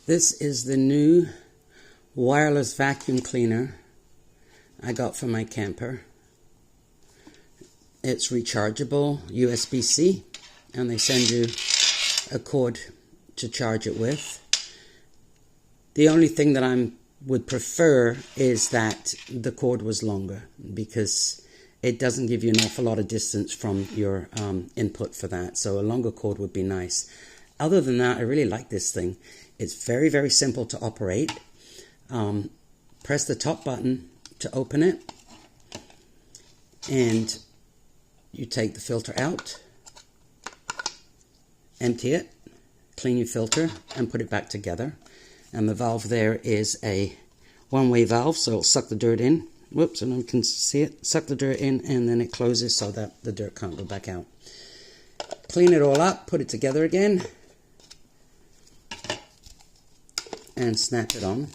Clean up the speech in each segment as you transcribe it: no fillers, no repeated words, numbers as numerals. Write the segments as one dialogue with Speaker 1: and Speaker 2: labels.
Speaker 1: This is the new wireless vacuum cleaner I got for my camper. It's rechargeable USB-C, and they send you a cord to charge it with. The only thing that I would prefer is that the cord was longer, because it doesn't give you an awful lot of distance from your input for that. So a longer cord would be nice. Other than that, I really like this thing. It's very, very simple to operate. Press the top button to open it, and you take the filter out, empty it, clean your filter, and put it back together. And the valve there is a one-way valve, so it'll suck the dirt in. Whoops, and you can see it. Suck the dirt in, and then it closes so that the dirt can't go back out. Clean it all up, put it together again, and snap it on.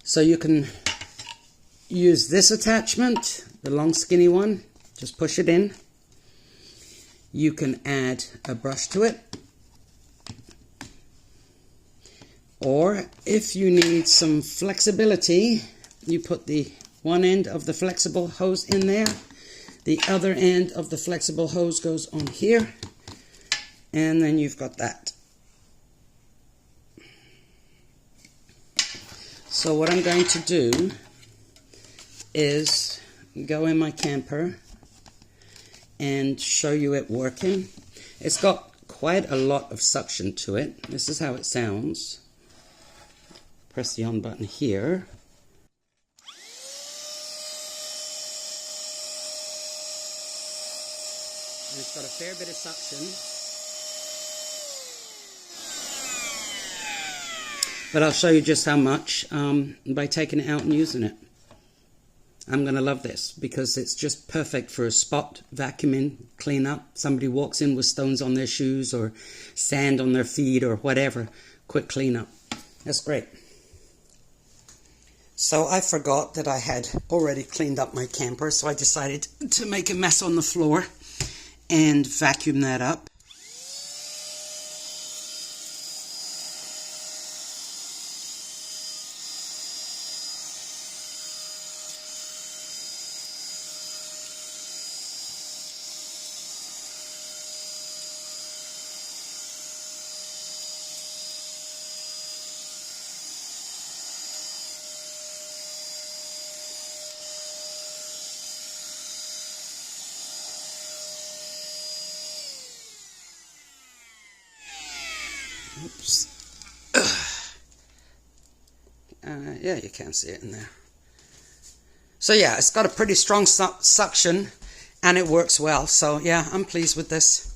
Speaker 1: So you can use this attachment, the long skinny one, just push it in. You can add a brush to it, or if you need some flexibility, you put the one end of the flexible hose in there, the other end of the flexible hose goes on here, and then you've got that. So what I'm going to do is go in my camper and show you it working. It's got quite a lot of suction to it. This is how it sounds. Press the on button here. And it's got a fair bit of suction. But I'll show you just how much by taking it out and using it. I'm going to love this because it's just perfect for a spot vacuuming, clean up. Somebody walks in with stones on their shoes or sand on their feet or whatever. Quick cleanup. That's great. So I forgot that I had already cleaned up my camper, so I decided to make a mess on the floor and vacuum that up. Oops. Yeah, you can see it in there. So yeah, it's got a pretty strong suction and it works well. So yeah, I'm pleased with this.